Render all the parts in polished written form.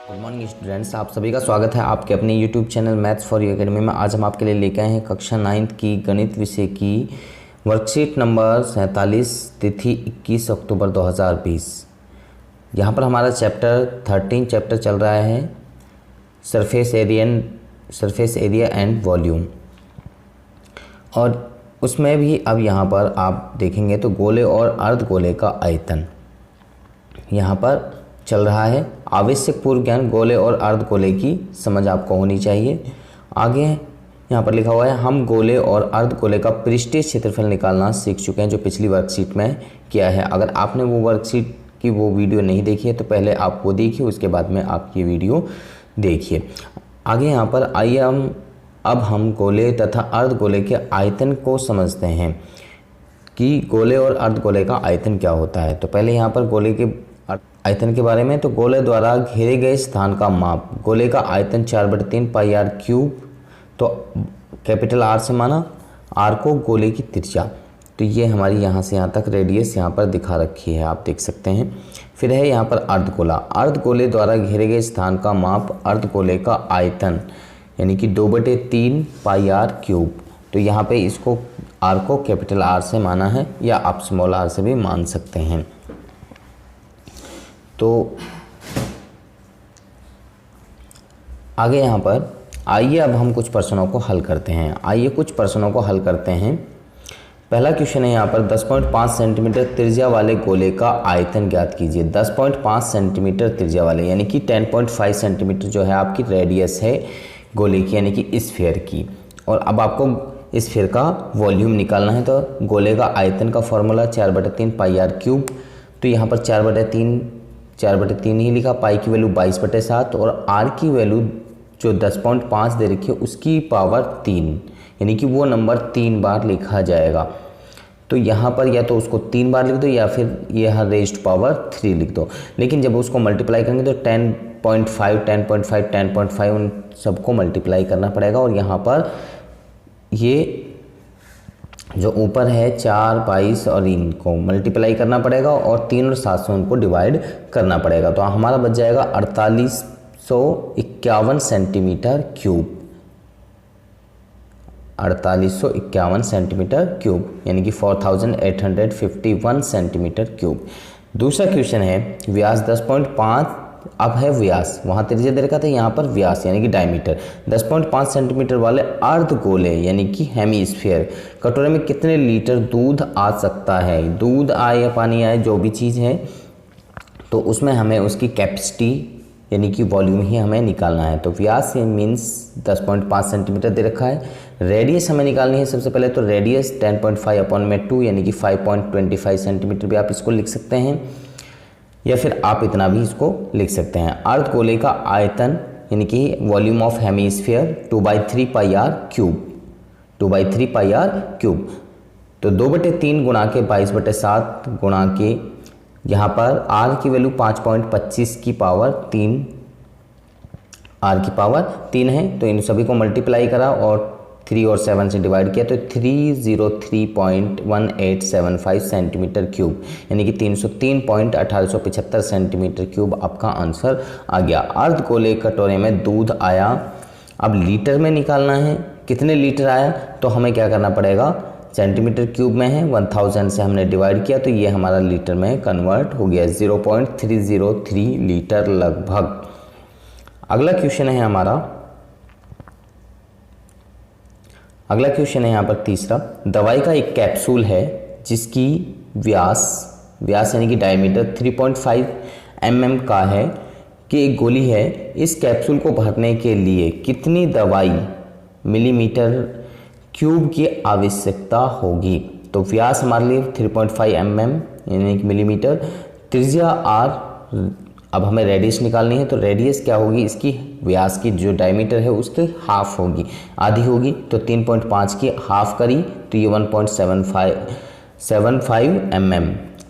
Good morning students, आप सभी का स्वागत है आपके अपने YouTube channel maths for you academy में। आज हम आपके लिए लेके आए हैं कक्षा 9th की गणित विषय की वर्कशीट नंबर 47, तिथि 21 अक्टूबर 2020। यहाँ पर हमारा चैप्टर 13 चैप्टर चल रहा है सरफेस एरिया एंड वॉल्यूम। और उसमें भी अब यहाँ पर आप देखेंगे तो गोले और अर्धगोले का आयतन यहाँ पर चल रहा है। आवश्यक पूर्व ज्ञान गोले और अर्धगोले की समझ आपको होनी चाहिए। आगे यहाँ पर लिखा हुआ है हम गोले और अर्धगोले का पृष्ठीय क्षेत्रफल निकालना सीख चुके हैं, जो पिछली वर्कशीट में किया है। अगर आपने वो वर्कशीट की वो वीडियो नहीं देखी है तो पहले आप वो देखिए, उसके बाद में आप ये वीडियो देखिए। आगे यहाँ पर आइए अब हम गोले तथा अर्धगोले के आयतन को समझते हैं कि गोले और अर्धगोले का आयतन क्या होता है। तो पहले यहाँ पर गोले के आयतन के बारे में, तो गोले द्वारा घेरे गए स्थान का माप। गोले का आयतन 4/3 पाई आर क्यूब, तो कैपिटल आर से माना, आर को गोले की त्रिज्या। तो ये हमारी यहाँ से यहाँ तक रेडियस यहाँ पर दिखा रखी है, आप देख सकते हैं। फिर है यहाँ पर अर्धगोला। अर्धगोले द्वारा घेरे गए स्थान का माप, अर्धगोले का आयतन यानी कि 2/3 पाई आर क्यूब। तो यहाँ पे इसको आर को कैपिटल आर से माना है, या आप स्मॉल आर से भी मान सकते हैं। तो आगे यहाँ पर आइए अब हम कुछ प्रश्नों को हल करते हैं। पहला क्वेश्चन है यहाँ पर 10.5 सेंटीमीटर त्रिज्या वाले गोले का आयतन ज्ञात कीजिए। 10.5 सेंटीमीटर त्रिज्या वाले यानी कि 10.5 सेंटीमीटर जो है आपकी रेडियस है गोले की, यानी कि स्फीयर की। और अब आपको स्फीयर का वॉल्यूम निकालना है। तो गोले का आयतन का फॉर्मूला 4/3 पाई आर क्यूब। तो यहाँ पर 4/3 ही लिखा, पाई की वैल्यू 22/7 और आर की वैल्यू जो 10.5 दे रखी है उसकी पावर 3, यानी कि वो नंबर 3 बार लिखा जाएगा। तो यहाँ पर या तो उसको 3 बार लिख दो या फिर यह रेज्ड पावर 3 लिख दो। लेकिन जब उसको मल्टीप्लाई करेंगे तो 10.5 उन सबको मल्टीप्लाई करना पड़ेगा। और यहाँ पर ये जो ऊपर है 4, 22 और इनको मल्टीप्लाई करना पड़ेगा और 3 और 7 से उनको डिवाइड करना पड़ेगा। तो हमारा बच जाएगा 4851 सेंटीमीटर क्यूब। 4851 सेंटीमीटर क्यूब यानी कि 4851 सेंटीमीटर क्यूब। दूसरा क्वेश्चन है व्यास 10.5, अब है व्यास, वहाँ त्रिज्या दे रखा था, यहाँ पर व्यास यानी कि डायमीटर। 10.5 सेंटीमीटर वाले अर्धगोले यानी कि हेमीस्फीयर कटोरे में कितने लीटर दूध आ सकता है। दूध आए या पानी आए, जो भी चीज़ है, तो उसमें हमें उसकी कैपेसिटी यानी कि वॉल्यूम ही हमें निकालना है। तो व्यास मीन्स 10.5 सेंटीमीटर दे रखा है। रेडियस हमें निकालनी है सबसे पहले, तो रेडियस 10.5/2 यानी कि 5.25 सेंटीमीटर भी आप इसको लिख सकते हैं, या फिर आप इतना भी इसको लिख सकते हैं। अर्धगोले का आयतन यानी कि volume of hemisphere 2/3 pi R cube. 2/3 pi R cube. तो 2/3 गुणा के 22/7 गुणा के यहाँ पर आर की वैल्यू 5.25 की पावर 3, आर की पावर 3 है। तो इन सभी को मल्टीप्लाई करा और 3 और 7 से डिवाइड किया तो 303.1875 सेंटीमीटर क्यूब यानी कि 303.1875 सेंटीमीटर क्यूब आपका आंसर आ गया। अर्धगोले कटोरे में दूध आया। अब लीटर में निकालना है कितने लीटर आया, तो हमें क्या करना पड़ेगा, सेंटीमीटर क्यूब में है, 1000 से हमने डिवाइड किया तो ये हमारा लीटर में कन्वर्ट हो गया, 0.303 लीटर लगभग। अगला क्वेश्चन है यहाँ पर तीसरा। दवाई का एक कैप्सूल है जिसकी व्यास यानी कि डायमीटर 3.5 mm का है कि एक गोली है। इस कैप्सूल को भरने के लिए कितनी दवाई मिलीमीटर क्यूब की आवश्यकता होगी। तो व्यास हमारे लिए 3.5 mm यानी कि मिलीमीटर, त्रिज्या r। अब हमें रेडियस निकालनी है, तो रेडियस क्या होगी, इसकी व्यास की जो डायमीटर है उसके हाफ होगी, आधी होगी। तो 3.5 की हाफ करी तो ये 1.75 mm,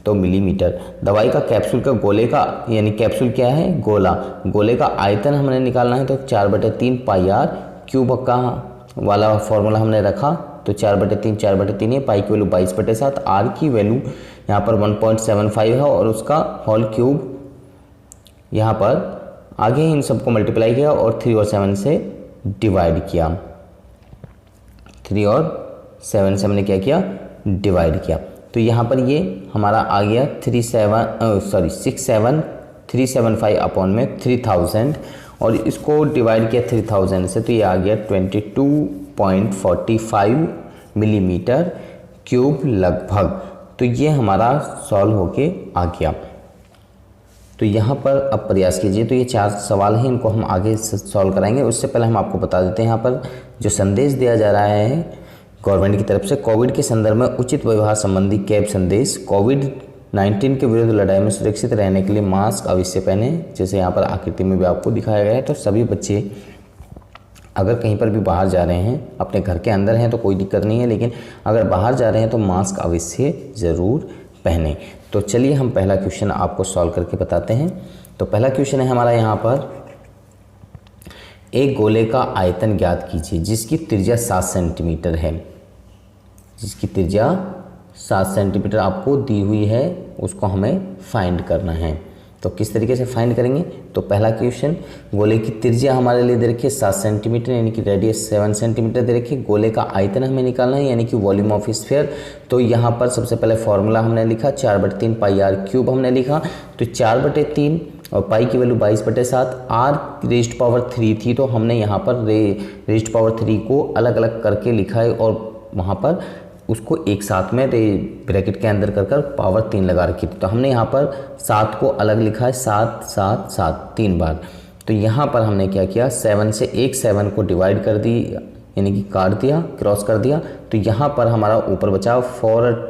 तो मिलीमीटर। दवाई का कैप्सूल का गोले का यानी कैप्सूल क्या है, गोले का आयतन हमने निकालना है। तो 4/3 पाई आर क्यूब का वाला फॉर्मूला हमने रखा। तो 4/3 है, पाई की वैल्यू 22/7, आर की वैल्यू यहाँ पर 1.75 है और उसका होल क्यूब यहाँ पर आगे इन सबको मल्टीप्लाई किया और 3 और 7 से डिवाइड किया। 3 और 7 से हमने क्या किया, डिवाइड किया। तो यहाँ पर ये हमारा आ गया 67375 अपॉन में 3000 और इसको डिवाइड किया 3000 से, तो ये आ गया 22.45 मिलीमीटर क्यूब लगभग। तो ये हमारा सॉल्व होके आ गया। तो यहाँ पर अब प्रयास कीजिए। तो ये 4 सवाल हैं, इनको हम आगे सॉल्व कराएंगे। उससे पहले हम आपको बता देते हैं यहाँ पर जो संदेश दिया जा रहा है गवर्नमेंट की तरफ से, कोविड के संदर्भ में उचित व्यवहार संबंधी कैब संदेश। कोविड-19 के विरुद्ध लड़ाई में सुरक्षित रहने के लिए मास्क अवश्य पहने। जैसे यहाँ पर आकृति में भी आपको दिखाया गया है। तो सभी बच्चे अगर कहीं पर भी बाहर जा रहे हैं, अपने घर के अंदर हैं तो कोई दिक्कत नहीं है, लेकिन अगर बाहर जा रहे हैं तो मास्क अवश्य ज़रूर पहने। तो चलिए हम पहला क्वेश्चन आपको सॉल्व करके बताते हैं। तो पहला क्वेश्चन है हमारा यहाँ पर, एक गोले का आयतन ज्ञात कीजिए जिसकी त्रिज्या 7 सेंटीमीटर है। जिसकी त्रिज्या 7 सेंटीमीटर आपको दी हुई है, उसको हमें फाइंड करना है। तो किस तरीके से फाइंड करेंगे? तो पहला क्वेश्चन, गोले की त्रिज्या हमारे लिए दे रखी है 7 सेंटीमीटर यानी कि रेडियस 7 सेंटीमीटर दे रखी है। गोले का आयतन हमें निकालना है यानी कि वॉल्यूम ऑफ स्फीयर। तो यहाँ पर सबसे पहले फॉर्मूला हमने लिखा 4/3 पाई आर क्यूब हमने लिखा। तो 4/3 और पाई की वैल्यू 22/7, आर रेज़्ड पावर 3 थी तो हमने यहाँ पर रेज़्ड पावर 3 को अलग अलग करके लिखा है और वहाँ पर उसको एक साथ में ब्रैकेट के अंदर कर पावर 3 लगा रखी थी। तो हमने यहाँ पर 7 को अलग लिखा है, 7 7 7 3 बार। तो यहाँ पर हमने क्या किया, 7 से एक 7 को डिवाइड कर दी यानी कि काट दिया, क्रॉस कर दिया। तो यहाँ पर हमारा ऊपर बचा 4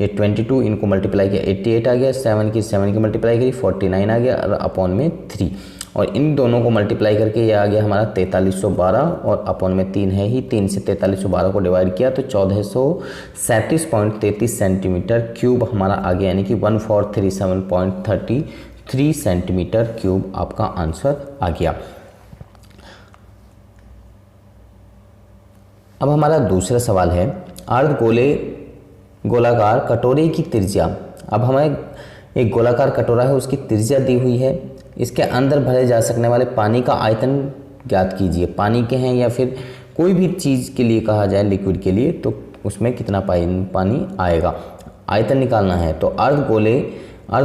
ये 22, इनको मल्टीप्लाई किया 88 आ गया, 7 की मल्टीप्लाई करी 49 आ गया और अपॉन में 3 और इन दोनों को मल्टीप्लाई करके ये आ गया हमारा 4312 और अपॉन में 3 है ही, 3 से 4312 को डिवाइड किया तो 1437.33 सेंटीमीटर क्यूब हमारा आ गया यानी कि 1437.33 सेंटीमीटर क्यूब आपका आंसर आ गया। अब हमारा दूसरा सवाल है, अर्ध गोलाकार कटोरे की त्रिज्या। अब हमें एक गोलाकार कटोरा है, उसकी त्रिज्या दी हुई है, इसके अंदर भरे जा सकने वाले पानी का आयतन ज्ञात कीजिए। पानी के हैं या फिर कोई भी चीज़ के लिए कहा जाए लिक्विड के लिए, तो उसमें कितना पानी आएगा, आयतन निकालना है। तो अर्ध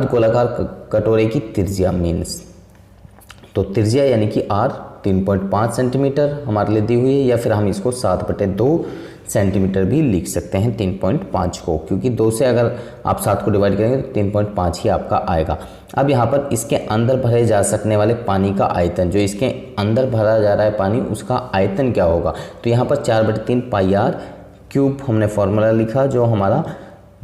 गोलाकार कटोरे की त्रिज्या मीन्स, तो त्रिज्या यानी कि आर 3.5 सेंटीमीटर हमारे लिए दी हुई है, या फिर हम इसको 7/2 सेंटीमीटर भी लिख सकते हैं 3.5 को, क्योंकि 2 से अगर आप 7 को डिवाइड करेंगे तो 3.5 ही आपका आएगा। अब यहाँ पर इसके अंदर भरे जा सकने वाले पानी का आयतन, जो इसके अंदर भरा जा रहा है पानी, उसका आयतन क्या होगा। तो यहाँ पर 4/3 पाई आर क्यूब हमने फॉर्मूला लिखा जो हमारा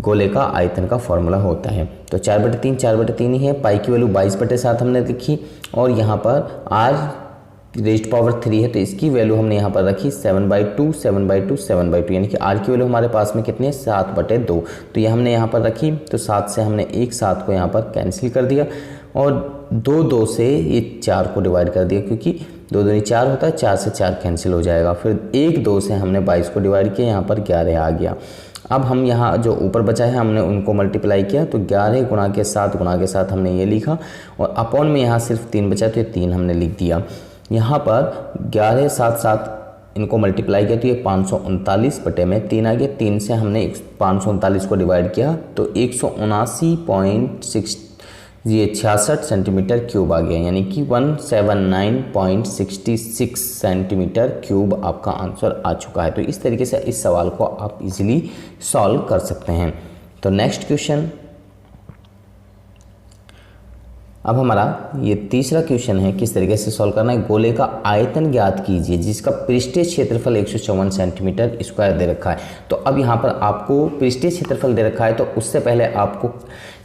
गोले का आयतन का फॉर्मूला होता है। तो 4/3 ही है, पाई की वैल्यू 22/7 हमने लिखी और यहाँ पर आर रेज़्ड पावर 3 है तो इसकी वैल्यू हमने यहाँ पर रखी 7/2 यानी कि आर की वैल्यू हमारे पास में कितनी है 7/2। तो ये हमने यहाँ पर रखी, तो 7 से हमने एक 7 को यहाँ पर कैंसिल कर दिया और 2 से ये 4 को डिवाइड कर दिया, क्योंकि 2 दूनी 4 होता है, 4 से 4 कैंसिल हो जाएगा। फिर 1 2 से हमने 22 को डिवाइड किया, यहाँ पर 11 आ गया। अब हम यहाँ जो ऊपर बचा है हमने उनको मल्टीप्लाई किया, तो 11 गुणा के 7 हमने ये लिखा और अपॉन में यहाँ सिर्फ 3 बचा तो ये 3 हमने लिख दिया। यहाँ पर 11 7 7 इनको मल्टीप्लाई किया तो ये 539/3 आ गया। 3 से हमने 539 को डिवाइड किया तो 179.66 सेंटीमीटर क्यूब आ गया, यानी कि 179.66 सेंटीमीटर क्यूब आपका आंसर आ चुका है। तो इस तरीके से इस सवाल को आप इजीली सॉल्व कर सकते हैं। तो नेक्स्ट क्वेश्चन, अब हमारा ये तीसरा क्वेश्चन है, किस तरीके से सॉल्व करना है। गोले का आयतन ज्ञात कीजिए जिसका पृष्ठीय क्षेत्रफल 154 सेंटीमीटर स्क्वायर दे रखा है। तो अब यहाँ पर आपको पृष्ठीय क्षेत्रफल दे रखा है, तो उससे पहले आपको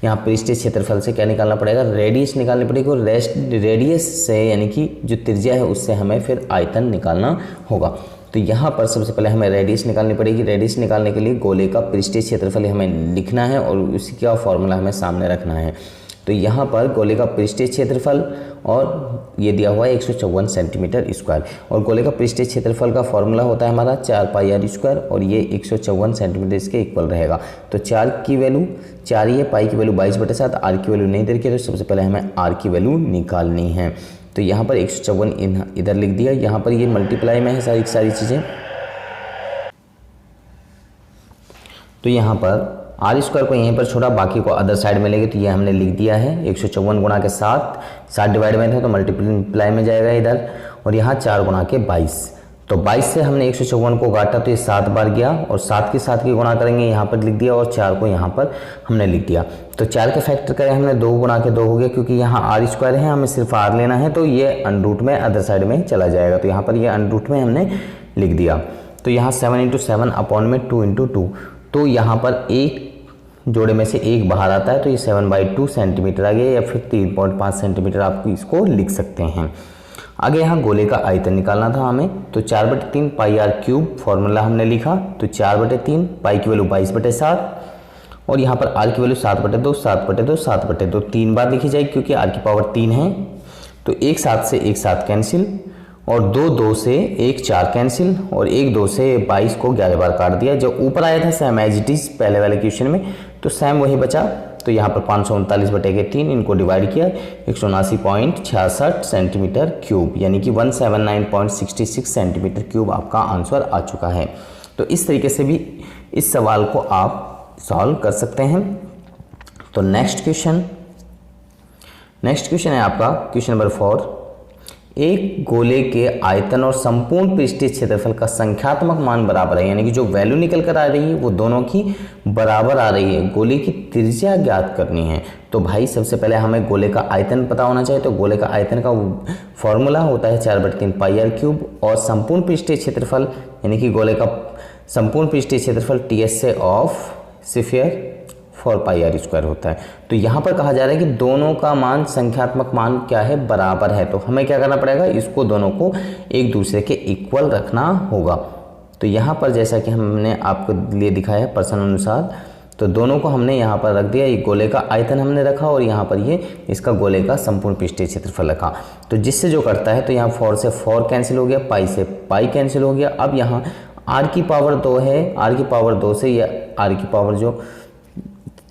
यहाँ पृष्ठीय क्षेत्रफल से क्या निकालना पड़ेगा, रेडियस निकालनी पड़ेगी और रेडियस से यानी कि जो त्रिज्या है उससे हमें फिर आयतन निकालना होगा। तो यहाँ पर सबसे पहले हमें रेडियस निकालनी पड़ेगी। रेडियस निकालने के लिए गोले का पृष्ठीय क्षेत्रफल हमें लिखना है और उसी का फॉर्मूला हमें सामने रखना है। तो यहाँ पर गोले का पृष्ठीय क्षेत्रफल और ये दिया हुआ है 154 सेंटीमीटर स्क्वायर, और गोले का पृष्ठीय क्षेत्रफल का फॉर्मूला होता है हमारा 4 पाई आर स्क्वायर और ये 154 सेंटीमीटर इसके इक्वल रहेगा। तो 4 की वैल्यू 4 ही है, पाई की वैल्यू 22/7, आर की वैल्यू नहीं दे रखी है, तो सबसे पहले हमें आर की वैल्यू निकालनी है। तो यहाँ पर 154 इधर लिख दिया। यहाँ पर ये मल्टीप्लाई में है सारी चीज़ें। तो यहाँ पर आर स्क्वायर को यहीं पर छोड़ा, बाकी को अदर साइड में लेंगे। तो ये हमने लिख दिया है 154 गुणा के 7 डिवाइड में था तो मल्टीप्लाई में जाएगा इधर, और यहाँ 4 गुणा के 22। तो 22 से हमने 154 को काटा तो ये 7 बार गया, और 7 के साथ की गुणा करेंगे, यहाँ पर लिख दिया, और 4 को यहाँ पर हमने लिख दिया। तो 4 के फैक्टर करें हमने 2 गुणा के 2 हो गया, क्योंकि यहाँ आर स्क्वायर है, हमें सिर्फ आर लेना है, तो ये अंडर में अदर साइड में चला जाएगा। तो यहाँ पर ये अंडर में हमने लिख दिया। तो यहाँ 7 × 7 अपॉन में 2 × 2, तो यहाँ पर एक जोड़े में से एक बाहर आता है, तो ये 7/2 सेंटीमीटर आ गया, या फिर 3.5 सेंटीमीटर आप इसको लिख सकते हैं। आगे यहाँ गोले का आयतन निकालना था हमें, तो 4/3 पाई आर क्यूब फॉर्मूला हमने लिखा। तो 4/3 पाई की वैल्यू 22/7, और यहाँ पर आर की वैल्यू 7/2 7/2 7/2 3 बार लिखी जाएगी, क्योंकि आर की पावर 3 है। तो एक 7 से एक 7 कैंसिल, और 2 से एक 4 कैंसिल, और 1 से 22 को 11 बार काट दिया। जो ऊपर आया था सेम एज इट इज पहले वाले क्वेश्चन में, तो सेम वही बचा। तो यहाँ पर 539/3 इनको डिवाइड किया, 179.66 सेंटीमीटर क्यूब, यानी कि 179.66 सेंटीमीटर क्यूब आपका आंसर आ चुका है। तो इस तरीके से भी इस सवाल को आप सॉल्व कर सकते हैं। तो नेक्स्ट क्वेश्चन है आपका क्वेश्चन नंबर 4। एक गोले के आयतन और संपूर्ण पृष्ठीय क्षेत्रफल का संख्यात्मक मान बराबर है, यानी कि जो वैल्यू निकल कर आ रही है वो दोनों की बराबर आ रही है। गोले की त्रिज्या ज्ञात करनी है। तो भाई सबसे पहले हमें गोले का आयतन पता होना चाहिए। तो गोले का आयतन का फॉर्मूला होता है 4/3 पाई आर क्यूब, और संपूर्ण पृष्ठीय क्षेत्रफल यानी कि गोले का संपूर्ण पृष्ठीय क्षेत्रफल TSA of sphere 4 pi R square होता है। तो यहाँ पर कहा जा रहा है कि दोनों का मान संख्यात्मक मान क्या है, बराबर है। तो हमें क्या करना पड़ेगा, इसको दोनों को एक दूसरे के इक्वल रखना होगा। तो यहाँ पर जैसा कि हमने आपको लिए दिखाया है प्रश्न अनुसार, तो दोनों को हमने यहाँ पर रख दिया। ये गोले का आयतन हमने रखा, और यहाँ पर ये इसका गोले का संपूर्ण पृष्ठीय क्षेत्रफल रखा। तो जिससे जो करता है, तो यहाँ 4 से 4 कैंसिल हो गया, पाई से पाई कैंसिल हो गया। अब यहाँ आर की पावर 2 है, आर की पावर 2 से ये आर की पावर जो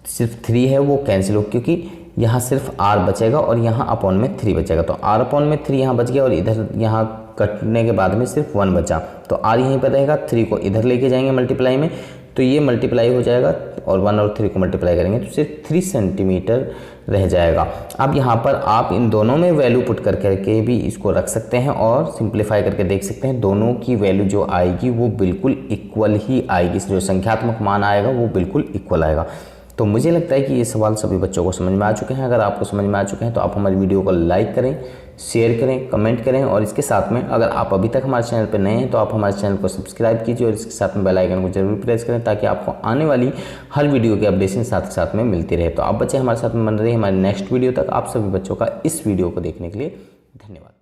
सिर्फ 3 है वो कैंसिल हो, क्योंकि यहाँ सिर्फ r बचेगा और यहाँ अपॉन में 3 बचेगा। तो r अपॉन में 3 यहाँ बच गया, और इधर यहाँ कटने के बाद में सिर्फ 1 बचा। तो r यहीं पर रहेगा, 3 को इधर लेके जाएंगे मल्टीप्लाई में, तो ये मल्टीप्लाई हो जाएगा, और 1 और 3 को मल्टीप्लाई करेंगे तो सिर्फ 3 सेंटीमीटर रह जाएगा। अब यहाँ पर आप इन दोनों में वैल्यू पुट करके भी इसको रख सकते हैं, और सिंप्लीफाई करके देख सकते हैं। दोनों की वैल्यू जो आएगी वो बिल्कुल इक्वल ही आएगी, जो संख्यात्मक मान आएगा वो बिल्कुल इक्वल आएगा। तो मुझे लगता है कि ये सवाल सभी बच्चों को समझ में आ चुके हैं। अगर आपको समझ में आ चुके हैं तो आप हमारी वीडियो को लाइक करें, शेयर करें, कमेंट करें, और इसके साथ में अगर आप अभी तक हमारे चैनल पर नए हैं तो आप हमारे चैनल को सब्सक्राइब कीजिए, और इसके साथ में बेल आइकन को जरूर प्रेस करें, ताकि आपको आने वाली हर वीडियो की अपडेशन साथ में मिलती रहे। तो आप बच्चे हमारे साथ में बन रहे हैं हमारे नेक्स्ट वीडियो तक। आप सभी बच्चों का इस वीडियो को देखने के लिए धन्यवाद।